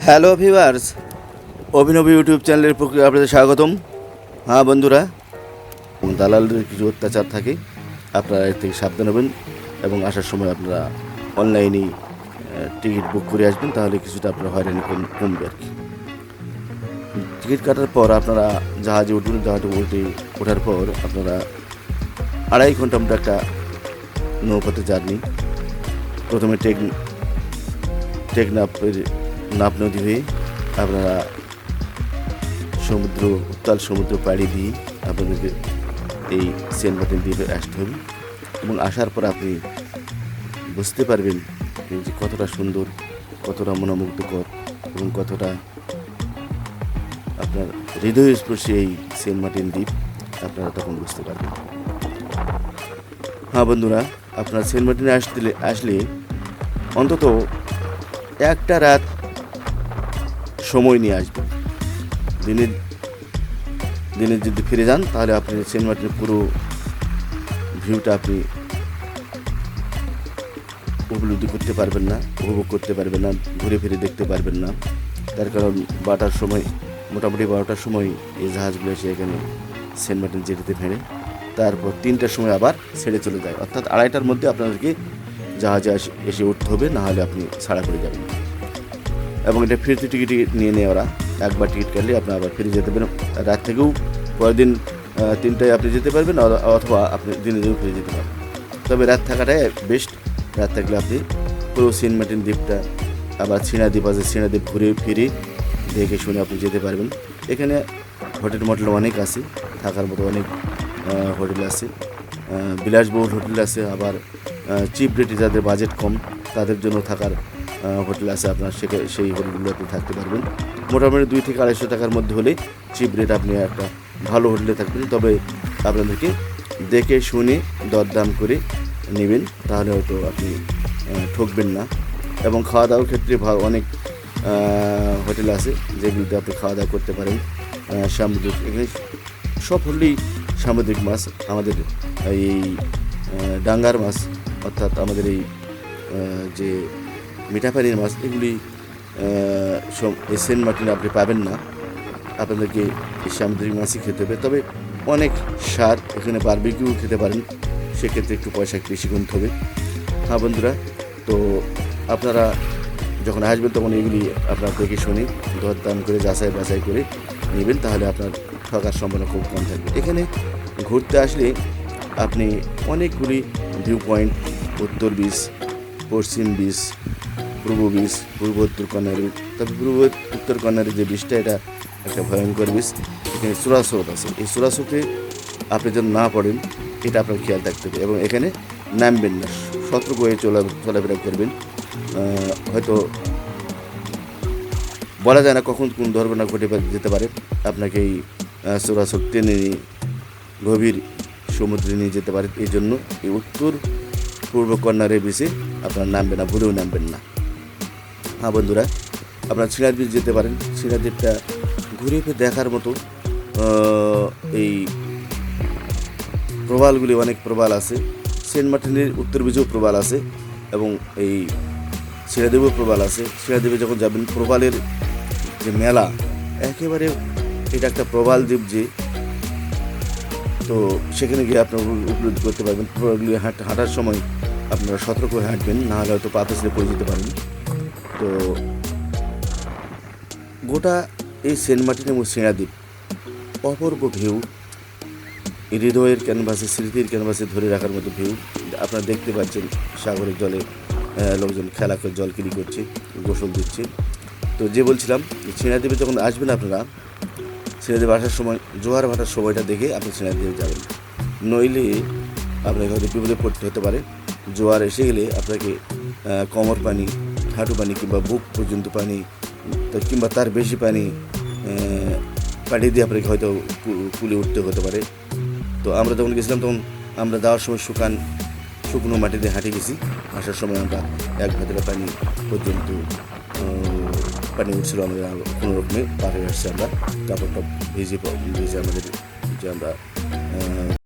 Hello viewers, অভিনব YouTube চ্যানেলের পক্ষে আপনাদের স্বাগতম। হ্যাঁ বন্ধুরা, দালালদের কিছু অত্যাচার থাকে, আপনারা এর থেকে সাবধান হবেন এবং আসার সময় আপনারা অনলাইনেই টিকিট বুক করে আসবেন, তাহলে কিছুটা আপনার হয়রানি কমবে আর কি। টিকিট কাটার পর আপনারা জাহাজে উঠবেন, জাহাজে ওঠার পর আপনারা 2.5 ঘন্টা মতো একটা নৌপথে জার্নি। প্রথমে নাপ নদী হয়ে আপনারা উত্তাল সমুদ্র পাড়ি দিয়ে আপনাদেরকে এই সেন্ট মার্টিন দ্বীপে আসতে হবে এবং আসার পর আপনি বুঝতে পারবেন যে কতটা সুন্দর, কতটা মনোমুগ্ধকর এবং কতটা আপনার হৃদয়স্পর্শী এই সেন্ট মার্টিন দ্বীপ, আপনারা তখন বুঝতে পারবেন। হ্যাঁ বন্ধুরা, আপনারা সেন্ট মার্টিনে আসলে অন্তত একটা রাত সময় নিয়ে আসবেন। দিনে যদি ফিরে যান তাহলে আপনি সেন্ট মার্টিনের পুরো ভিউটা আপনি উপলব্ধি করতে পারবেন না, উপভোগ করতে পারবেন না, ঘুরে ফিরে দেখতে পারবেন না। তার কারণ মোটামুটি 12টার সময় এই জাহাজগুলো এসে এখানে সেন্ট মার্টিন জেটিতে ফেরে, তারপর 3টার সময় আবার ছেড়ে চলে যায়। অর্থাৎ 2:30টার মধ্যে আপনাদেরকে জাহাজে এসে উঠতে হবে, না হলে আপনি ছাড়া করে যাবেন। এবং এটা ফিরতি টিকিট নিয়ে নেয় ওরা। একবার টিকিট কাটলে আপনি আবার ফিরে যেতে পারেন। রাত থেকেও পরের দিন 3টায় আপনি যেতে পারবেন, অথবা আপনি দিনে ফিরে যেতে পারবেন। তবে রাত থাকাটাই বেস্ট। রাত থাকলে আপনি পুরো সেন্ট মার্টিন দ্বীপটা, আবার ছিনাদ্বীপ আছে, ছিনাদ্বীপ ঘুরে ফিরে দেখে শুনে আপনি যেতে পারবেন। এখানে হোটেল অনেক আছে, থাকার মতো অনেক হোটেল আছে, বিলাসবহুল হোটেল আছে, আবার চিপ রেটে যাদের বাজেট কম তাদের জন্য থাকার হোটেল আছে। আপনার সেই হোটেলগুলো আপনি থাকতে পারবেন। মোটামুটি 200 থেকে 250 টাকার মধ্যে হলে চিপ রেট আপনি একটা ভালো হোটেলে থাকবেন। তবে আপনাদেরকে দেখে শুনে দরদাম করে নেবেন, তাহলে হয়তো আপনি ঠকবেন না। এবং খাওয়া দাওয়ার ক্ষেত্রে অনেক হোটেল আছে যেগুলোতে আপনি খাওয়া দাওয়া করতে পারেন। সামুদ্রিক, এখানে সব হলেই সামুদ্রিক মাছ, আমাদের এই ডাঙ্গার মাছ, অর্থাৎ আমাদের এই যে মিঠা পানির মাছ, এগুলি এই সেন্ট মার্টিনে আপনি পাবেন না। আপনাদেরকে এই সামুদ্রিক মাছই খেতে হবে। তবে অনেক স্বাদ, এখানে বারবিকিউ খেতে পারেন, সেক্ষেত্রে একটু পয়সা বেশি গুনতে হবে। হ্যাঁ বন্ধুরা, তো আপনারা যখন আসবেন তখন এগুলি আপনার দেখে শুনে দরদাম করে যাচাই বাছাই করে নেবেন, তাহলে আপনার ঠকার সম্ভাবনা খুব কম থাকবে। এখানে ঘুরতে আসলে আপনি অনেকগুলি ভিউ পয়েন্ট, উত্তর বিচ, পশ্চিম বিচ, পূর্ব বিচ, পূর্ব উত্তর কর্নার বিচ। তবে উত্তর কর্নারের যে বিচটা, এটা একটা ভয়ঙ্কর বিচ। এখানে চূড়াস্রোত আছে, এই চূড়াস্রোতে আপনি যেন না পড়েন এটা আপনার খেয়াল থাকতে হবে। এবং এখানে নামবেন না, সতর্ক হয়ে চলাফেরা করবেন। হয়তো বলা যায় না কখন কোন দুর্ঘটনা ঘটে যেতে পারে। আপনাকে এই চূড়াস্রোত টেনে নিয়ে গভীর সমুদ্রে নিয়ে যেতে পারে। এই জন্য এই উত্তর পূর্ব কর্নারের বিচে আপনারা নামবেন না, ভুলেও নামবেন না। হ্যাঁ বন্ধুরা, আপনারা ছিনাদ্বীপ যেতে পারেন। ছিনাদ্বীপটা ঘুরে ফিরে দেখার মতো। এই প্রবালগুলি, অনেক প্রবাল আছে। সেন্ট মার্টিনের উত্তর বিচেও প্রবাল আছে এবং এই ছিনাদ্বীপেও প্রবাল আছে। ছিনাদ্বীপে যখন যাবেন, প্রবালের যে মেলা, একেবারে এটা একটা প্রবাল দ্বীপ, যে তো সেখানে গিয়ে আপনারা উপলব্ধি করতে পারবেন। প্রবালগুলি হাঁটার সময় আপনারা সতর্ক হয়ে হাঁটবেন, না হলে হয়তো পা পিছলে পড়ে যেতে পারেন। তো গোটা এই সেন্ট মার্টিন এবং ছিনাদ্বীপ অপূর্ব ভিউ, হৃদয়ের ক্যানভাসে, স্মৃতির ক্যানভাসে ধরে রাখার মতো ভিউ। আপনারা দেখতে পাচ্ছেন সাগরের জলে লোকজন খেলা করে জল কিলি করছে, গোসল দিচ্ছে। তো যে বলছিলাম, ছিনাদ্বীপে যখন আসবেন আপনারা, ছিনাদ্বীপ আসার সময় জোয়ার ভাটার সময়টা দেখে আপনি ছিনাদ্বীপে যাবেন, নইলে আপনাকে হয়তো বিপদে পড়তে হতে পারে। জোয়ার এসে গেলে আপনাকে কোমর পানি, হাঁটু পানি কিংবা বুক পর্যন্ত পানি, কিংবা তার বেশি পানি পাঠিয়ে দিয়ে আপনাকে হয়তো কুলে উঠতে হতে পারে। তো আমরা যখন গেছিলাম তখন আমরা যাওয়ার সময় শুকনো মাটিতে হাঁটে গেছি, আসার সময় আমরা 1 ভাতের পানি পর্যন্ত পানি উঠছিল, আমরা কোনো রকমে পার হয়ে আসছি। আমরা কাপড়টা ভিজে আমাদের যে আমরা